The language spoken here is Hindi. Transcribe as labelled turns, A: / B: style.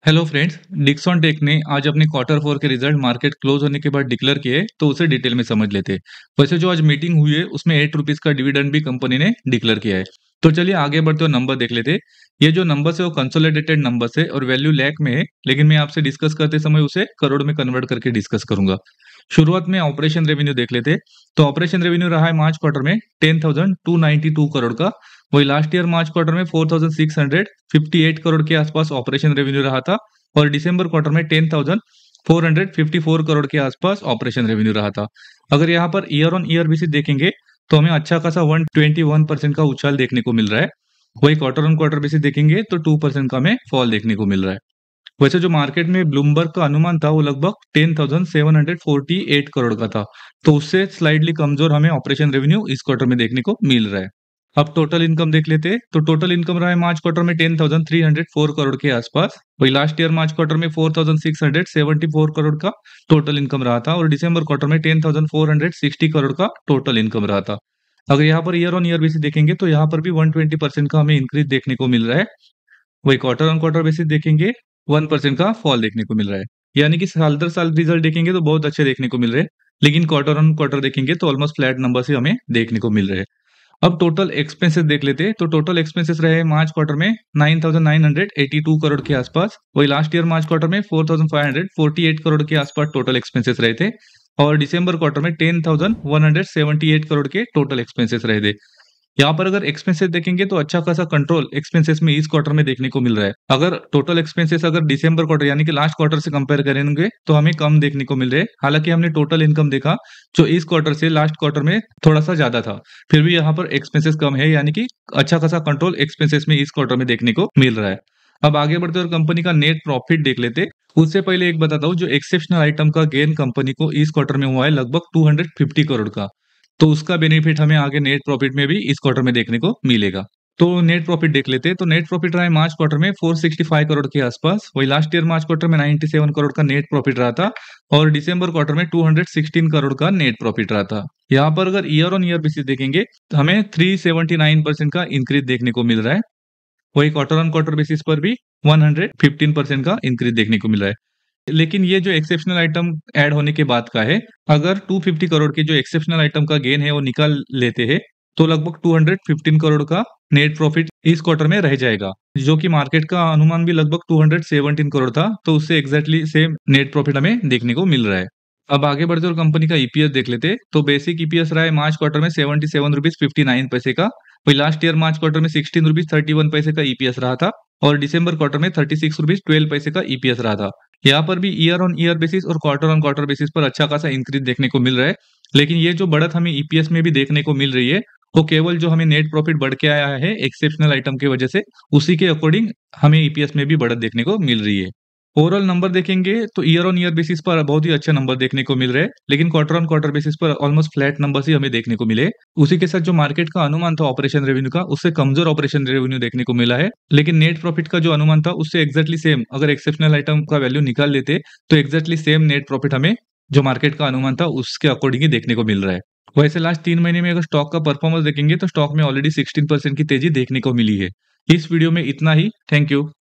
A: हेलो फ्रेंड्स, डिक्सॉन टेक ने आज अपनी क्वार्टर फोर के रिजल्ट मार्केट क्लोज होने के बाद डिक्लेयर किए, तो उसे डिटेल में समझ लेते हैं। वैसे जो आज मीटिंग हुई है उसमें 8 रुपीज का डिविडेंड भी कंपनी ने डिक्लेयर किया है। तो चलिए आगे बढ़ते हुए नंबर देख लेते हैं। ये जो नंबर्स है वो कंसोलिडेटेड नंबर्स है और वैल्यू लैख में है, लेकिन मैं आपसे डिस्कस करते समय उसे करोड़ में कन्वर्ट करके डिस्कस करूंगा। शुरुआत में ऑपरेशन रेवेन्यू देख लेते हैं। तो ऑपरेशन रेवेन्यू रहा है मार्च क्वार्टर में 10,292 करोड़ का। वही लास्ट ईयर मार्च क्वार्टर में 4,658 करोड़ के आसपास ऑपरेशन रेवेन्यू रहा था। और दिसंबर क्वार्टर में 10,454 करोड़ के आसपास ऑपरेशन रेवेन्यू रहा था। अगर यहाँ per year on year basis देखेंगे तो हमें अच्छा खासा 121% का उछाल देखने को मिल रहा है। वही क्वार्टर ऑन क्वार्टर बेसिस देखेंगे तो 2% का हमें फॉल देखने को मिल रहा है। वैसे जो मार्केट में ब्लूमबर्ग का अनुमान था वो लगभग 10,748 करोड़ का था। तो उससे स्लाइडली कमजोर हमें ऑपरेशन रेवेन्यू इस क्वार्टर में देखने को मिल रहा है। अब टोटल इनकम देख लेते हैं। तो टोटल इनकम रहा है मार्च क्वार्टर में 10,304 करोड़ के आसपास। वही लास्ट ईयर मार्च क्वार्टर में 4,674 करोड़ का टोटल इनकम रहा था और दिसंबर क्वार्टर में 10,460 करोड़ का टोटल इनकम रहा था। अगर यहाँ per year on year basis देखेंगे तो यहाँ पर भी 120% का हमें इंक्रीज देखने को मिल रहा है। वही क्वार्टर ऑन क्वार्टर बेसिस देखेंगे 1% का फॉल देखने को मिल रहा है। यानी कि साल दर साल रिजल्ट देखेंगे तो बहुत अच्छे देखने को मिल रहे हैं, लेकिन क्वार्टर ऑन क्वार्टर देखेंगे तो ऑलमोस्ट फ्लैट नंबर से हमें देखने को मिल रहे हैं। अब टोटल एक्सपेंसेस देख लेते हैं। तो टोटल एक्सपेंसेस रहे मार्च क्वार्टर में 9,982 करोड़ के आसपास। वही लास्ट ईयर मार्च क्वार्टर में 4,548 करोड़ के आसपास टोटल एक्सपेंसेस रहे थे। और दिसंबर क्वार्टर में 10,178 करोड़ के टोटल एक्सपेंसेस रहे थे। यहाँ पर अगर एक्सपेंसेस देखेंगे तो अच्छा खासा कंट्रोल एक्सपेंसेस में इस क्वार्टर में देखने को मिल रहा है। अगर टोटल एक्सपेंसेस अगर दिसंबर क्वार्टर यानी कि लास्ट क्वार्टर से कंपेयर करेंगे तो हमें कम देखने को मिल रहे हैं। हालांकि हमने टोटल इनकम देखा जो इस क्वार्टर से लास्ट क्वार्टर में थोड़ा सा ज्यादा था, फिर भी यहाँ पर एक्सपेंसेस कम है, यानी कि अच्छा खासा कंट्रोल एक्सपेंसेस में इस क्वार्टर में देखने को मिल रहा है। अब आगे बढ़ते और कंपनी का नेट प्रॉफिट देख लेते। उससे पहले एक बताता हूँ, जो एक्सेप्शनल आइटम का गेन कंपनी को इस क्वार्टर में हुआ है लगभग 250 करोड़ का। तो उसका बेनिफिट हमें आगे नेट प्रॉफिट में भी इस क्वार्टर में देखने को मिलेगा। तो नेट प्रॉफिट देख लेते हैं। तो नेट प्रॉफिट रहा है मार्च क्वार्टर में 465 करोड़ के आसपास। वही लास्ट ईयर मार्च क्वार्टर में 97 करोड़ का नेट प्रॉफिट रहा था। और दिसंबर क्वार्टर में 216 करोड़ का नेट प्रॉफिट रहा था। यहाँ पर अगर ईयर ऑन ईयर बेसिस देखेंगे तो हमें 379% का इंक्रीज देखने को मिल रहा है। वही क्वार्टर ऑन क्वार्टर बेसिस पर भी 115% का इंक्रीज देखने को मिल रहा है। लेकिन ये जो एक्सेप्शनल आइटम ऐड होने के बाद का है, अगर 250 करोड़ के जो एक्सेप्शनल आइटम का गेन है वो निकाल लेते हैं तो लगभग 215 करोड़ का नेट प्रॉफिट इस क्वार्टर में रह जाएगा, जो कि मार्केट का अनुमान भी लगभग 217 करोड़ था। तो उससे एग्जैक्टली सेम नेट प्रॉफिट हमें देखने को मिल रहा है। अब आगे बढ़ते और कंपनी का ईपीएस देख लेते हैं। तो बेसिक ईपीएस रहा है मार्च क्वार्टर में 77 रुपीज 59 पैसे का। वही लास्ट ईयर मार्च क्वार्टर में 16 रुपीज 31 पैसे का ईपीएस रहा था। और दिसंबर क्वार्टर में 36 रुपीज 12 पैसे का ईपीएस रहा था। यहाँ पर भी ईयर ऑन ईयर बेसिस और क्वार्टर ऑन क्वार्टर बेसिस पर अच्छा खासा इंक्रीज देखने को मिल रहा है। लेकिन ये जो बढ़त हमें ईपीएस में भी देखने को मिल रही है वो केवल जो हमें नेट प्रॉफिट बढ़ के आया है एक्सेप्शनल आइटम की वजह से, उसी के अकॉर्डिंग हमें ईपीएस में भी बढ़त देखने को मिल रही है। ओवरऑल नंबर देखेंगे तो ईयर ऑन ईयर बेसिस पर बहुत ही अच्छे नंबर देखने को मिल रहे हैं, लेकिन क्वार्टर ऑन क्वार्टर बेसिस पर ऑलमोस्ट फ्लैट नंबर्स ही हमें देखने को मिले। उसी के साथ जो मार्केट का अनुमान था ऑपरेशन रेवेन्यू का, उससे कमजोर ऑपरेशन रेवेन्यू देखने को मिला है। लेकिन नेट प्रॉफिट का जो अनुमान था उससे एक्जैक्टली सेम, अगर एक्सेप्शनल आइटम का वैल्यू निकाल लेते तो एक्जैक्टली सेम नेट प्रॉफिट हमें जो मार्केट का अनुमान था उसके अकॉर्डिंग ही देखने को मिल रहा है। वैसे लास्ट 3 महीने में अगर स्टॉक का परफॉर्मेंस देखेंगे तो स्टॉक में ऑलरेडी 16% की तेजी देखने को मिली है। इस वीडियो में इतना ही। Thank you.